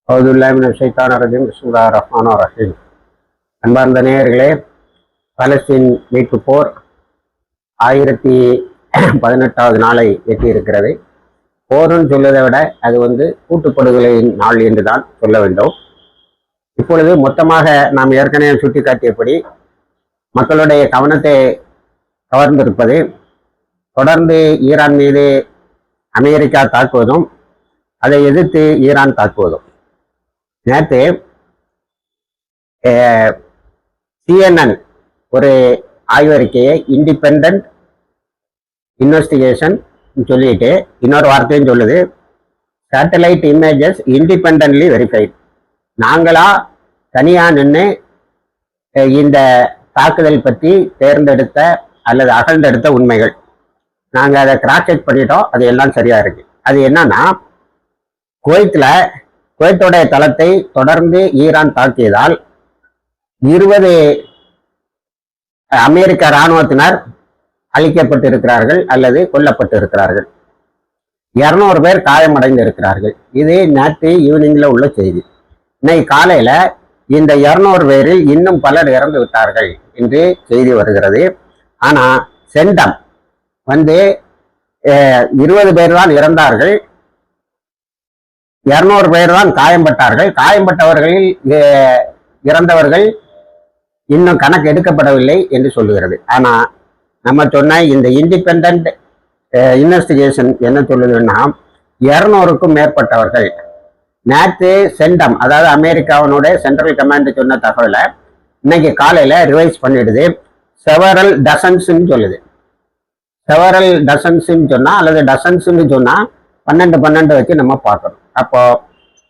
பிஸ்மில்லாஹிர்ரஹ்மானிர்ரஹீம். அன்பார்ந்த நேயர்களே, பாலஸ்தீன் மீட்பு போர் 1018வது நாளை எட்டியிருக்கிறது. போர்னு சொல்வதை விட அது கூட்டுப்படுகொலையின் நாள் என்றுதான் சொல்ல வேண்டும். இப்பொழுது மொத்தமாக நாம் ஏற்கனவே சுட்டிக்காட்டியபடி மக்களுடைய கவனத்தை கவர்ந்திருப்பது தொடர்ந்து ஈரான் மீது அமெரிக்கா தாக்குவதும் அதை எதிர்த்து ஈரான் தாக்குவதும். நேற்று CNN ஒரு ஆய்வறிக்கையை இண்டிபெண்ட் இன்வெஸ்டிகேஷன் சொல்லிட்டு இன்னொரு வார்த்தையும் சொல்லுது, சேட்டலைட் இமேஜஸ் இண்டிபெண்ட்லி வெரிஃபைட். நாங்களா தனியா நின்று இந்த தாக்குதல் பற்றி தேர்ந்தெடுத்த அல்லது அகழ்ந்தெடுத்த உண்மைகள், நாங்கள் அதை கிராஸ் செக் பண்ணிட்டோம், அது எல்லாம் சரியா இருக்கு. அது என்னன்னா, குவைத்தோடைய தளத்தை தொடர்ந்து ஈரான் தாக்கியதால் 20 அமெரிக்க இராணுவத்தினர் அழிக்கப்பட்டிருக்கிறார்கள் அல்லது கொல்லப்பட்டிருக்கிறார்கள். 200 பேர் காயமடைந்து இருக்கிறார்கள். இது நேற்று ஈவினிங்ல உள்ள செய்தி. இன்னைக்கு காலையில இந்த 200 பேரில் இன்னும் பலர் இறந்து விட்டார்கள் என்று செய்தி வருகிறது. ஆனா செண்டம் 20 பேர் தான் இறந்தார்கள், 200 பேர் தான் காயம்பட்டார்கள். காயம்பட்டவர்களில் இறந்தவர்கள் இன்னும் கணக்கு எடுக்கப்படவில்லை என்று சொல்லுகிறது. ஆனா நம்ம சொன்ன இந்த இண்டிபெண்ட் இன்வெஸ்டிகேஷன் என்ன சொல்லுதுன்னா, 200க்கும் மேற்பட்டவர்கள் நேற்று செண்டம், அதாவது அமெரிக்காவினுடைய சென்ட்ரல் கமாண்ட் சொன்ன தகவலை இன்னைக்கு காலையில ரிவைஸ் பண்ணிடுது. செவரல் டசன்ஸ்ன்னு சொல்லுது. செவரல் டசன்ஸ்ன்னு சொன்னா அல்லது டசன்ஸ்ன்னு சொன்னா 12 வச்சு நம்ம பார்க்கணும். அப்போ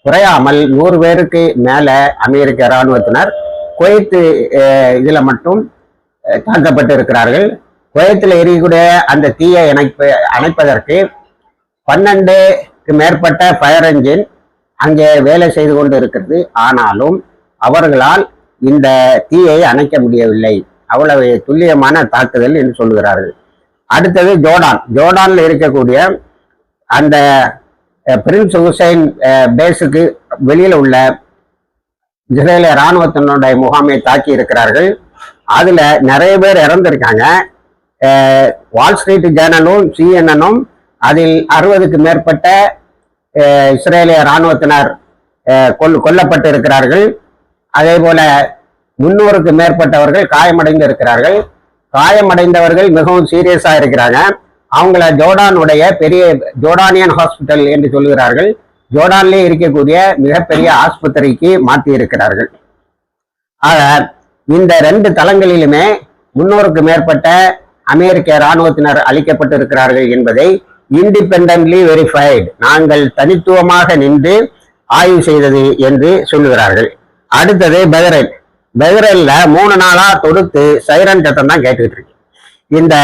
குறையாமல் 100 பேருக்கு மேல அமெரிக்க இராணுவத்தினர் குவைத்து இதுல மட்டும் தாக்கப்பட்டு இருக்கிறார்கள். குவைத்தில் எரியக்கூடிய அந்த தீயை அணைப்பதற்கு 12க்கு மேற்பட்ட ஃபயர் என்ஜின் அங்கே வேலை செய்து கொண்டு இருக்கிறது. ஆனாலும் அவர்களால் இந்த தீயை அணைக்க முடியவில்லை. அவ்வளவு துல்லியமான தாக்குதல் என்று சொல்லுகிறார்கள். அடுத்தது ஜோர்டான்ல இருக்கக்கூடிய அந்த பிரின்ஸ் ஹுசைன் பேஸுக்கு வெளியில உள்ள இஸ்ரேலிய இராணுவத்தினுடைய முகாமை தாக்கி இருக்கிறார்கள். அதுல நிறைய பேர் இறந்திருக்காங்க. வால் ஸ்ட்ரீட் ஜேர்னலும் CNN அதில் 60க்கு மேற்பட்ட இஸ்ரேலிய இராணுவத்தினர் கொல்லப்பட்டு இருக்கிறார்கள். அதே போல 300க்கு மேற்பட்டவர்கள் காயமடைந்து இருக்கிறார்கள். காயமடைந்தவர்கள் மிகவும் சீரியஸா இருக்கிறாங்க. அவங்கள ஜோர்டானுடைய பெரிய ஜோர்டானியன் ஹாஸ்பிட்டல் என்று சொல்கிறார்கள், ஜோர்டான்லேயே இருக்கக்கூடிய மிகப்பெரிய ஆஸ்பத்திரிக்கு மாற்றி இருக்கிறார்கள். ஆக இந்த 2 தளங்களிலுமே 300க்கு மேற்பட்ட அமெரிக்க இராணுவத்தினர் அளிக்கப்பட்டு இருக்கிறார்கள் என்பதை இண்டிபெண்ட்லி வெரிஃபைடு, நாங்கள் தனித்துவமாக நின்று ஆய்வு செய்தது என்று சொல்லுகிறார்கள். அடுத்தது பெஹ்ரைன்ல 3 நாளா தொடுத்து சைரன் சத்தம் தான் கேட்டுக்கிட்டு இருக்கு. இந்த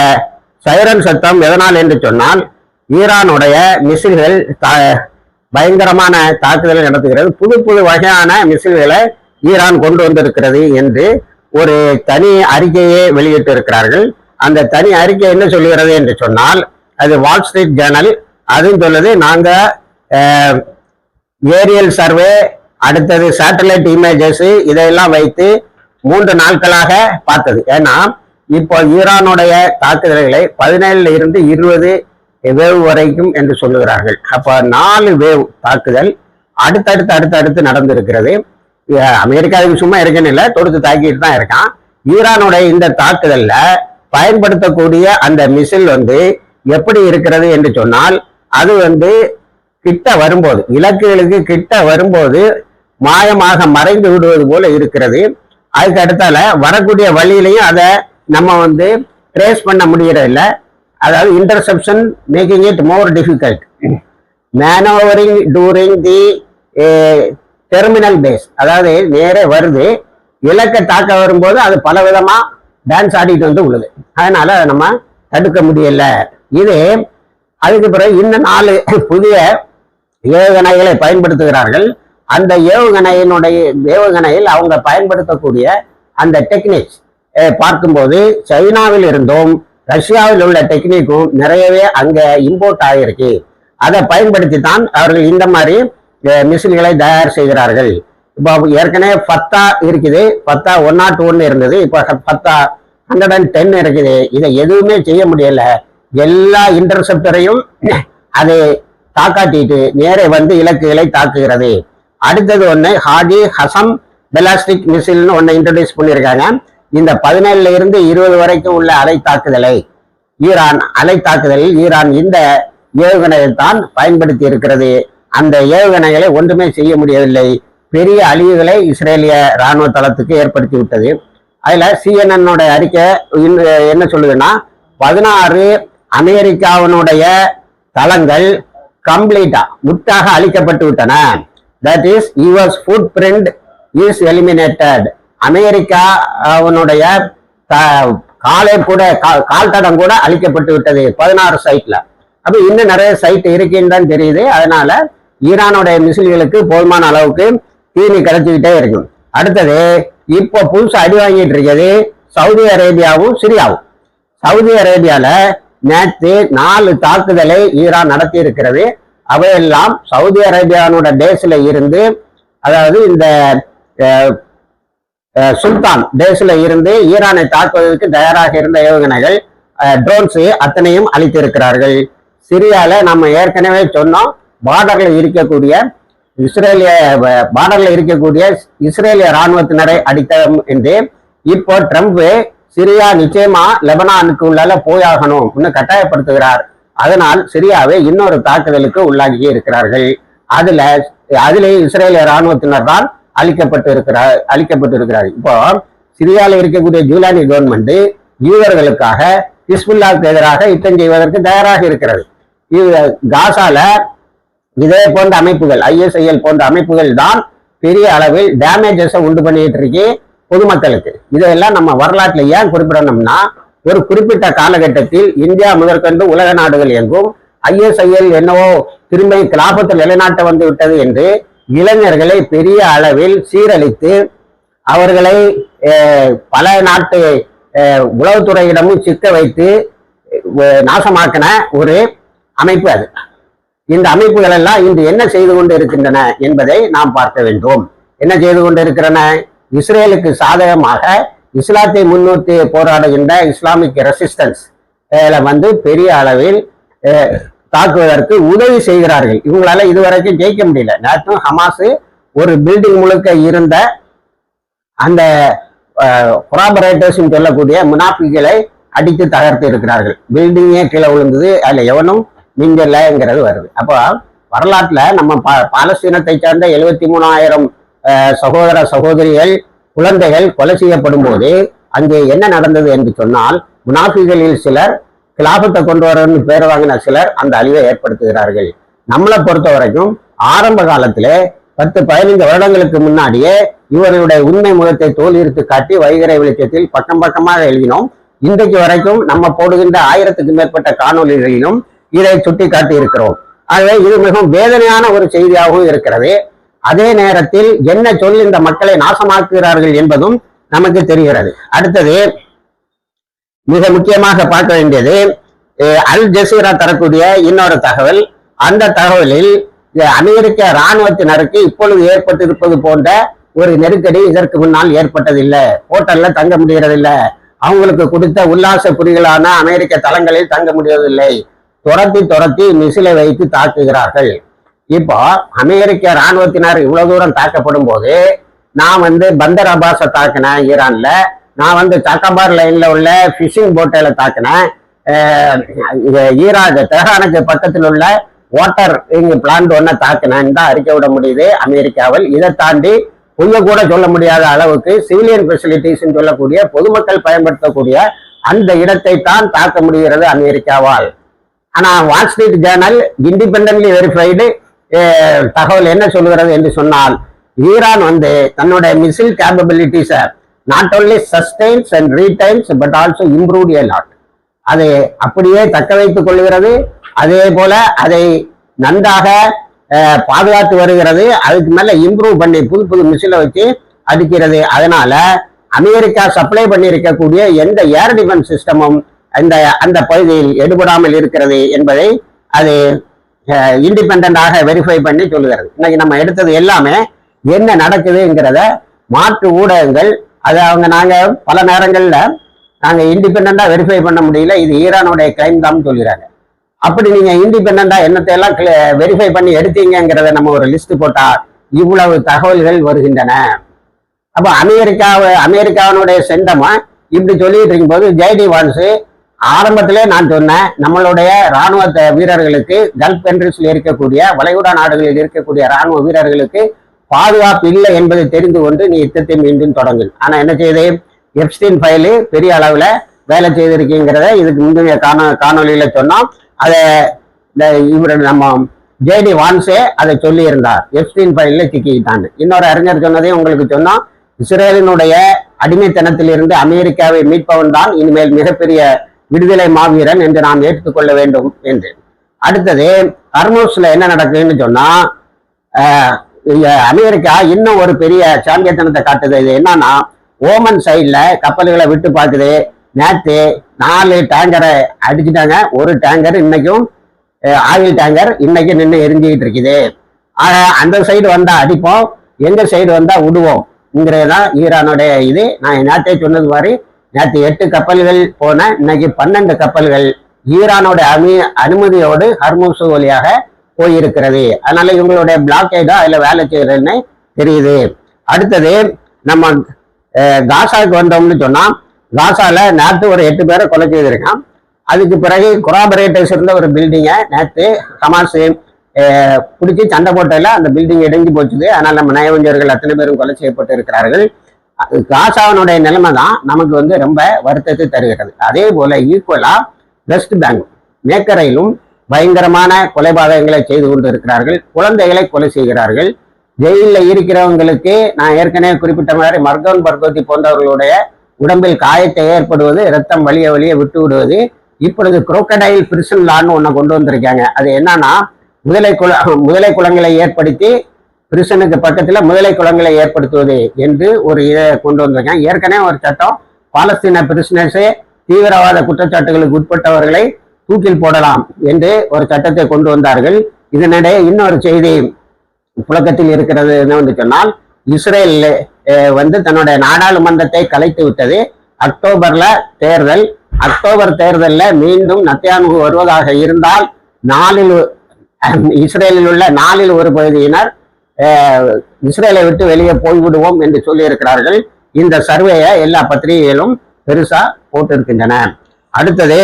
சைரன் சத்தம் எதனால் என்று சொன்னால், ஈரானுடைய மிசில்கள் பயங்கரமான தாக்குதல் நடத்துகிறது. புது வகையான மிசில்களை ஈரான் கொண்டு வந்திருக்கிறது என்று ஒரு தனி அறிக்கையை வெளியிட்டு இருக்கிறார்கள். அந்த தனி அறிக்கை என்ன சொல்லுகிறது என்று சொன்னால், அது வால் ஸ்ட்ரீட் ஜேர்னல் அதுவும் சொல்லுது, நாங்க ஏரியல் சர்வே, அடுத்தது சேட்டலைட் இமேஜஸ் இதையெல்லாம் வைத்து 3 நாட்களாக பார்த்தது. ஏன்னா இப்போ ஈரானுடைய தாக்குதல்களை 17ல இருந்து 20 வேவ் வரைக்கும் என்று சொல்லுகிறார்கள். அப்ப 4 வேவ் தாக்குதல் அடுத்தடுத்து நடந்திருக்கிறது. அமெரிக்காவுக்கு சும்மா இருக்குன்னு இல்லை, தொடுத்து தாக்கிட்டு தான் இருக்கான். ஈரானுடைய இந்த தாக்குதல்ல பயன்படுத்தக்கூடிய அந்த மிசில் எப்படி இருக்கிறது என்று சொன்னால், அது கிட்ட வரும்போது, இலக்குகளுக்கு கிட்ட வரும்போது மாயமாக மறைந்து விடுவது போல இருக்கிறது. அதுக்கு அடுத்தால வரக்கூடிய வழியிலையும் அதை நம்ம ட்ரேஸ் பண்ண முடியறதில்லை. அதாவது interception making it more difficult. Manoeuvring during the terminal phase, அதாவது நேரே வருது, இலக்கை தாக்க வரும்போது அது பல விதமா டான்ஸ் ஆடிட்டு உள்ளது. அதனால அதை நம்ம தடுக்க முடியல. இது அதுக்கு பிறகு இன்னும் 4 புதிய ஏவுகணைகளை பயன்படுத்துகிறார்கள். அந்த ஏவுகணையில் அவங்க பயன்படுத்தக்கூடிய அந்த டெக்னிக்ஸ் பார்க்கும்போது சைனாவில் இருந்தும் ரஷ்யாவில் உள்ள டெக்னிக்கும் நிறையவே அங்க இம்போர்ட் ஆகிருக்கு. அதை பயன்படுத்தி தான் அவர்கள் இந்த மாதிரி மிசில்களை தயார் செய்கிறார்கள். இப்போ ஏற்கனவே ஃபத்தா இருக்குது, ஃபத்தா 101 இருந்தது, இப்போ ஃபத்தா 110 இருக்குது. இதை எதுவுமே செய்ய முடியல. எல்லா இன்டர்செப்டரையும் அதை தாக்காட்டிட்டு நேரே வந்து இலக்குகளை தாக்குகிறது. அடுத்தது ஒன்று ஹாஜி ஹசம் பெலாஸ்டிக் மிசில்னு ஒன்று இன்ட்ரடியூஸ் பண்ணியிருக்காங்க. இந்த 17 இருந்து 20 வரைக்கும் உள்ள அலை தாக்குதலில் ஈரான் இந்த ஏவுகணையை தான் பயன்படுத்தி இருக்கிறது. அந்த ஏவுகணைகளை ஒன்றுமே செய்ய முடியவில்லை. பெரிய அழிவுகளை இஸ்ரேலிய இராணுவ தளத்துக்கு ஏற்படுத்தி விட்டது. அதுல CNN அறிக்கை என்ன சொல்லுதுன்னா 16 அமெரிக்காவினுடைய தளங்கள் கம்ப்ளீட்டா முற்றாக அழிக்கப்பட்டு விட்டன. That is US food print is eliminated. அமெரிக்காவினுடைய கால் தடம் கூட அழிக்கப்பட்டு விட்டது 16 சைட்ல. அப்ப இன்னும் நிறைய சைட் இருக்குன்னு தான் தெரியுது. அதனால ஈரானுடைய மிசில்களுக்கு போதுமான அளவுக்கு தீனி கிடைச்சிக்கிட்டே இருக்கும். அடுத்தது இப்போ புதுசு அடி வாங்கிட்டு இருக்கிறது சவுதி அரேபியாவும் சிரியாவும். சவுதி அரேபியால நேற்று 4 தாக்குதலை ஈரான் நடத்தி இருக்கிறது. அவையெல்லாம் சவுதி அரேபியானோட பேஸ்ல இருந்து, அதாவது இந்த சுல்தான் பேஸ்ல இருந்து ஈரானை தாக்குவதற்கு தயாராக இருந்த ஏவுகணைகள், ட்ரோன்ஸ் அத்தனையும் அளித்திருக்கிறார்கள். சிரியால நம்ம ஏற்கனவே சொன்னோம், பார்டர்ல இருக்கக்கூடிய இஸ்ரேலிய இராணுவத்தினரை அடித்தம் என்று. இப்போ ட்ரம்ப் சிரியா நிச்சயமா லெபனானுக்கு உள்ளால போயாகணும் இன்னும் கட்டாயப்படுத்துகிறார். அதனால் சிரியாவை இன்னொரு தாக்குதலுக்கு உள்ளாகி இருக்கிறார்கள். அதிலே இஸ்ரேலிய இராணுவத்தினர் தான் அழிக்கப்பட்டு இருக்கிறார். இப்போ சிரியாவில் இருக்கக்கூடிய ஜூலானி கவர்மெண்ட் யூதர்களுக்காக ஹிஸ்புல்லாவுக்கு எதிராக யுத்தம் செய்வதற்கு தயாராக இருக்கிறது. காசால இதே போன்ற அமைப்புகள், ISIL போன்ற அமைப்புகள் தான் பெரிய அளவில் டேமேஜஸை உண்டு பண்ணிட்டு இருக்கு பொதுமக்களுக்கு. இதெல்லாம் நம்ம வரலாற்றுல ஏன் குறிப்பிடணும்னா, ஒரு குறிப்பிட்ட காலகட்டத்தில் இந்தியா முதற்கொண்டு உலக நாடுகள் எங்கும் ISIL என்னவோ திரும்பி கிலாபத்தை நிலைநாட்ட வந்து விட்டது என்று இளைஞர்களை பெரிய அளவில் சீரழித்து அவர்களை பல நாட்டு உளவுத்துறையிடமும் சிக்க வைத்து நாசமாக்கின ஒரு அமைப்பு அது. இந்த அமைப்புகள் எல்லாம் இன்று என்ன செய்து கொண்டு இருக்கின்றன என்பதை நாம் பார்க்க வேண்டும். என்ன செய்து கொண்டு இருக்கிறன? இஸ்ரேலுக்கு சாதகமாக இஸ்லாத்தை முன்னிறுத்தி போராடுகின்ற இஸ்லாமிக் ரெசிஸ்டன்ஸ் வந்து பெரிய அளவில் தாக்குவதற்கு உதவி செய்கிறார்கள். இவங்களால இதுவரைக்கும் ஜெயிக்க முடியல. நேற்றும் ஹமாஸ் ஒரு பில்டிங் முழுக்க இருந்த அந்த கொராபரேட்டர்ஸ் சொல்லக்கூடிய முனாஃபிகளை அடித்து தகர்த்து இருக்கிறார்கள். பில்டிங்கே கீழே விழுந்தது, அதுல எவனும் மிஞ்சலைங்கிறது வருது. அப்போ வரலாற்றுல நம்ம பாலஸ்தீனத்தை சேர்ந்த 73,000 சகோதர சகோதரிகள் குழந்தைகள் கொலை செய்யப்படும் போது அங்கே என்ன நடந்தது என்று சொன்னால், முனாஃபிகளில் சிலர் கிலாபத்தை கொண்டு வரன்னு பேர் வாங்கின சிலர் அந்த அழிவை ஏற்படுத்துகிறார்கள். நம்மளை பொறுத்த வரைக்கும் ஆரம்ப காலத்திலே 10-15 வருடங்களுக்கு முன்னாடியே இவர்களுடைய உண்மை முகத்தை தோலிருத்து காட்டி வைகரை வெளிச்சத்தில் பக்கம் பக்கமாக எழுதினோம். இன்றைக்கு வரைக்கும் நம்ம போடுகின்ற 1000க்கும் மேற்பட்ட காணொலிகளிலும் இதை சுட்டி காட்டி இருக்கிறோம். ஆகவே இது மிகவும் வேதனையான ஒரு செய்தியாகவும் இருக்கிறது. அதே நேரத்தில் என்ன சொல்லி இந்த மக்களை நாசமாக்குகிறார்கள் என்பதும் நமக்கு தெரிகிறது. அடுத்தது மிக முக்கியமாக பார்க்க வேண்டியது அல் ஜசீரா தரக்கூடிய இன்னொரு தகவல். அந்த தகவலில் அமெரிக்க இராணுவத்தினருக்கு இப்பொழுது ஏற்பட்டிருப்பது போன்ற ஒரு நெருக்கடி இதற்கு முன்னால் ஏற்பட்டதில்லை. ஹோட்டல்ல தங்க முடியறதில்லை. அவங்களுக்கு கொடுத்த உல்லாச புரிகளான அமெரிக்க தளங்களில் தங்க முடிவதில்லை. துரத்தி மிசிலை வைத்து தாக்குகிறார்கள். இப்போ அமெரிக்க இராணுவத்தினர் இவ்வளவு தூரம் தாக்கப்படும் போது, நான் பந்தர் அப்பாஸை தாக்கினேன் ஈரான்ல, நான் சாக்கபார் லைன்ல உள்ள ஃபிஷிங் போட்டில தாக்கினேன், ஈராக் தெஹரானுக்கு பக்கத்தில் உள்ள வாட்டர் பிளான்ட் ஒன்ன தாக்கினேன்னு தான் அறிக்கை விட முடியுது அமெரிக்காவில். இதை தாண்டி கொஞ்சம் கூட சொல்ல முடியாத அளவுக்கு சிவிலியன் ஃபெசிலிட்டிஸ் சொல்லக்கூடிய பொதுமக்கள் பயன்படுத்தக்கூடிய அந்த இடத்தை தான் தாக்க முடிகிறது அமெரிக்காவால். ஆனா Wall Street Journal independently verified தகவல் என்ன சொல்லுகிறது என்று சொன்னால், ஈரான் தன்னுடைய மிசில் கேப்பபிலிட்டிஸை not only sustains and retains but also improved a lot. அதை அப்படியே தக்க வைத்துக் கொள்கிறது. அதே போல அதை நன்றாக பாதுகாத்து வருகிறது. அதுக்கு மேல இம்ப்ரூவ் பண்ணி புது புது மிசிலை வச்சு அடிக்கிறது. அதனால அமெரிக்கா சப்ளை பண்ணி இருக்கக்கூடிய எந்த ஏர் டிஃபென்ஸ் சிஸ்டமும் அந்த பகுதியில் எடுபடாமல் இருக்கிறது என்பதை அது இண்டிபெண்டாக வெரிஃபை பண்ணி சொல்லுகிறது. இன்னைக்கு நம்ம எடுத்தது எல்லாமே என்ன நடக்குதுங்கிறத மாற்று ஊடகங்கள் அதை நாங்க பல நேரங்கள்ல நாங்க இண்டிபெண்டா வெரிஃபை பண்ண முடியல, இது ஈரானுடைய கிளைம் தான் சொல்கிறாங்க. அப்படி நீங்க இண்டிபெண்டா என்னத்தை எல்லாம் வெரிஃபை பண்ணி எடுத்தீங்கிறத நம்ம ஒரு லிஸ்ட் போட்டா இவ்வளவு தகவல்கள் வருகின்றன. அப்ப அமெரிக்காவினுடைய செண்டமா இப்படி சொல்லிட்டு இருக்கும்போது ஜேடி வான்ஸ் ஆரம்பத்திலே நான் சொன்னேன், நம்மளுடைய ராணுவ வீரர்களுக்கு கல்ஃப் கண்ட்ரீஸ்ல இருக்கக்கூடிய வளைகுடா நாடுகளில் இருக்கக்கூடிய ராணுவ வீரர்களுக்கு பாதுகாப்பு இல்லை என்பதை தெரிந்து கொண்டு நீ யுத்தத்தை மீண்டும் தொடங்கு. ஆனா என்ன செய்யுது, எப்ஸ்டீன் ஃபைலு பெரிய அளவுல வேலை செய்திருக்கீங்கிறத இதுக்கு முந்தைய காணொலியில சொன்னோம். அதை இவர் நம்ம ஜேடி வான்ஸே அதை சொல்லி இருந்தார், எப்ஸ்டீன் ஃபைல்ல சிக்கிட்டான்னு. இன்னொரு அறிஞர் சொன்னதையும் உங்களுக்கு சொன்னோம், இஸ்ரேலினுடைய அடிமைத்தனத்திலிருந்து அமெரிக்காவை மீட்பவன் தான் இனிமேல் மிகப்பெரிய விடுதலை மாவீரன் என்று நாம் ஏற்றுக்கொள்ள வேண்டும் என்று. அடுத்தது ஹர்மூஸ்ல என்ன நடக்குதுன்னு சொன்னா, அமெரிக்கா இன்னும் ஒரு பெரிய சாம்பியத்தனத்தை காட்டுது. இது என்னன்னா, ஓமன் சைட்ல கப்பல்களை விட்டு பார்க்குது. நேற்று 4 டேங்கரை அடிச்சுட்டாங்க. ஒரு டேங்கர் இன்னைக்கும் ஆயில் டேங்கர் இன்னைக்கு நின்று எரிஞ்சுக்கிட்டு இருக்குது. அந்த சைடு வந்தா அடிப்போம், எங்க சைடு வந்தா விடுவோம்ங்கிறதுதான் ஈரானுடைய இது. நான் நேற்றே சொன்னது மாதிரி நேற்று 8 கப்பல்கள் போன, இன்னைக்கு 12 கப்பல்கள் ஈரானோட அனுமதியோடு ஹர்மூஸ் வழியாக போயிருக்கிறது. அதனால இவங்களுடைய பிளாக்கேடா அதுல வேலை செய்யறதுன்னு தெரியுது. அடுத்தது நம்ம காசாவுக்கு வந்தோம்னு சொன்னா, காசால நேற்று ஒரு 8 பேரை கொலை செய்திருக்கான். அதுக்கு பிறகு கொராபரேட்டர்ஸ் இருந்த ஒரு பில்டிங்கை நேற்று ஹமாஸ் பிடிச்சி சண்டை போட்டதில் அந்த பில்டிங் இடிஞ்சு போச்சுது. அதனால நம்ம நயவஞ்சர்கள் அத்தனை பேரும் கொலை செய்யப்பட்டு இருக்கிறார்கள். காசாவினுடைய நிலைமை தான் நமக்கு ரொம்ப வருத்தத்தை தருகிறது. அதே போல ஈக்குவலா வெஸ்ட் பேங்க் மேக்கரையிலும் பயங்கரமான கொலைபாதகங்களை செய்து கொண்டு இருக்கிறார்கள். குழந்தைகளை கொலை செய்கிறார்கள். ஜெயிலில் இருக்கிறவங்களுக்கு நான் ஏற்கனவே குறிப்பிட்ட மாதிரி மர்கோன் பர்கோத்தி போன்றவர்களுடைய உடம்பில் காயத்தை ஏற்படுவது, ரத்தம் வலிய விட்டு விடுவது. இப்பொழுது குரோக்கடைல் பிரிசன் லான்னு ஒன்று கொண்டு வந்திருக்காங்க. அது என்னன்னா, முதலை குளங்களை ஏற்படுத்தி பிரிசனுக்கு பக்கத்தில் முதலை குளங்களை ஏற்படுத்துவது என்று ஒரு இதை கொண்டு வந்திருக்காங்க. ஏற்கனவே ஒரு சட்டம், பாலஸ்தீன பிரிசனர்ஸே தீவிரவாத குற்றச்சாட்டுகளுக்கு உட்பட்டவர்களை தூக்கில் போடலாம் என்று ஒரு சட்டத்தை கொண்டு வந்தார்கள். இதனிடையே இன்னொரு செய்தி புழக்கத்தில் இருக்கிறது என்னவென்று சொன்னால், இஸ்ரேல் தன்னுடைய நாடாளுமன்றத்தை கலைத்து விட்டது. அக்டோபர்ல தேர்தல். அக்டோபர் தேர்தலில் மீண்டும் நத்தன்யாஹு வருவதாக இருந்தால் இஸ்ரேலில் உள்ள 4 ஒரு பகுதியினர் இஸ்ரேலை விட்டு வெளியே போய்விடுவோம் என்று சொல்லி இருக்கிறார்கள். இந்த சர்வேயை எல்லா பத்திரிகைகளும் பெருசா போட்டு இருக்கின்றன. அடுத்தது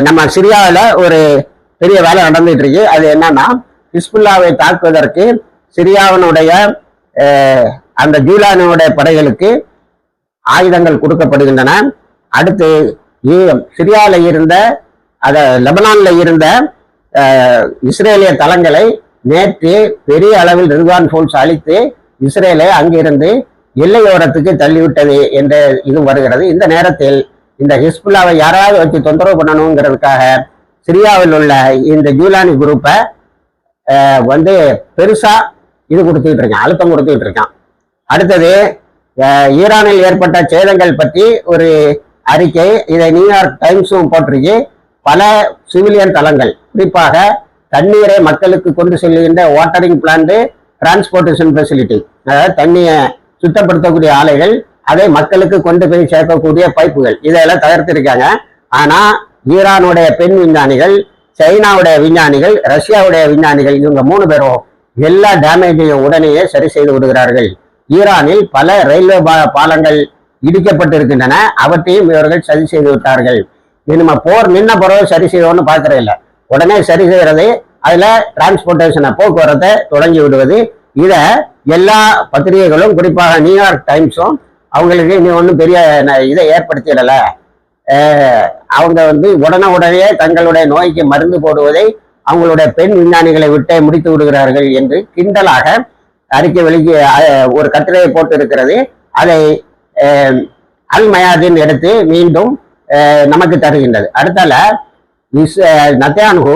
நம்ம சிரியாவில் ஒரு பெரிய வேலை நடந்துட்டு இருக்கு. அது என்னன்னா, ஹிஸ்புல்லாவை தாக்குவதற்கு சிரியாவினுடைய அந்த ஜூலானுடைய படைகளுக்கு ஆயுதங்கள் கொடுக்கப்படுகின்றன. அடுத்து சிரியாவில் இருந்த லெபனான்ல இருந்த இஸ்ரேலிய தளங்களை நேற்று பெரிய அளவில் ரிஸ்வான் ஃபோர்ஸ் அழித்து இஸ்ரேலை அங்கிருந்து எல்லையோரத்துக்கு தள்ளிவிட்டது என்ற இது வருகிறது. இந்த நேரத்தில் இந்த ஹிஸ்புல்லாவை யாராவது வச்சு தொந்தரவு பண்ணணுங்கிறதுக்காக சிரியாவில் உள்ள இந்த ஜூலானி குரூப்பை பெருசா இது கொடுத்துக்கிட்டு இருக்கான், அழுத்தம் கொடுத்துக்கிட்டு இருக்கான். அடுத்தது ஈரானில் ஏற்பட்ட சேதங்கள் பற்றி ஒரு அறிக்கை, இதை நியூயார்க் டைம்ஸும் போட்டிருக்கு. பல சிவிலியன் தளங்கள், குறிப்பாக தண்ணீரை மக்களுக்கு கொண்டு செல்லுகின்ற வாட்டரிங் பிளான்ட், டிரான்ஸ்போர்டேஷன் ஃபெசிலிட்டி, அதாவது தண்ணியை சுத்தப்படுத்தக்கூடிய ஆலைகள், அதை மக்களுக்கு கொண்டு போய் சேர்க்கக்கூடிய பைப்புகள், இதெல்லாம் தகர்த்திருக்காங்க. ஆனா ஈரானுடைய பெண் விஞ்ஞானிகள், சைனாவுடைய விஞ்ஞானிகள், ரஷ்யாவுடைய விஞ்ஞானிகள், இவங்க 3 பேரும் எல்லா டேமேஜையும் உடனேயே சரி செய்து விடுகிறார்கள். ஈரானில் பல ரயில்வே பாலங்கள் இடிக்கப்பட்டிருக்கின்றன, அவற்றையும் இவர்கள் சரி செய்து விட்டார்கள். இது நம்ம போர் நின்ன பிறகு சரி செய்வோம்னு பார்க்கறது இல்லை, உடனே சரி செய்யறது. அதுல டிரான்ஸ்போர்டேஷனை போக்குவரத்தை தொடங்கி விடுவது. இதை எல்லா பத்திரிகைகளும், குறிப்பாக நியூயார்க் டைம்ஸும் அவங்களுக்கு இனி ஒன்றும் பெரிய இதை ஏற்படுத்திடல. அவங்க உடனே தங்களுடைய நோய்க்கு மருந்து போடுவதை அவங்களுடைய பெண் விஞ்ஞானிகளை விட்டே முடித்து விடுகிறார்கள் என்று கிண்டலாக அறிக்கை ஒரு கட்டுரையை போட்டு இருக்கிறது. அதை அல் மயாதின் எடுத்து மீண்டும் நமக்கு தருகின்றது. அடுத்தால நத்தன்யாஹு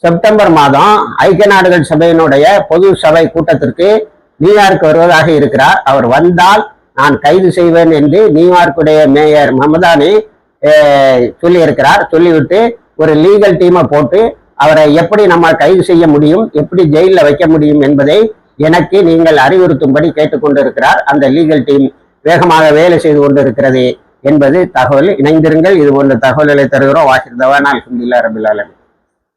செப்டம்பர் மாதம் ஐக்கிய நாடுகள் சபையினுடைய பொது சபை கூட்டத்திற்கு நியூயார்க் வருவதாக இருக்கிறார். அவர் வந்தால் நான் கைது செய்வேன் என்று நியூயார்க்குடைய மேயர் மமதானி சொல்லி இருக்கிறார். சொல்லிவிட்டு ஒரு லீகல் டீமை போட்டு அவரை எப்படி நம்ம கைது செய்ய முடியும், எப்படி ஜெயிலில் வைக்க முடியும் என்பதை எனக்கு நீங்கள் அறிவுறுத்தும்படி கேட்டுக்கொண்டிருக்கிறார். அந்த லீகல் டீம் வேகமாக வேலை செய்து கொண்டிருக்கிறது என்பது தகவல். இணைந்திருங்கள். இது போன்ற தகவல்களை தருகிறோம். வாசிர் தவான் அல்ஹம்துலில்லாஹி ரபில் ஆலமீன்.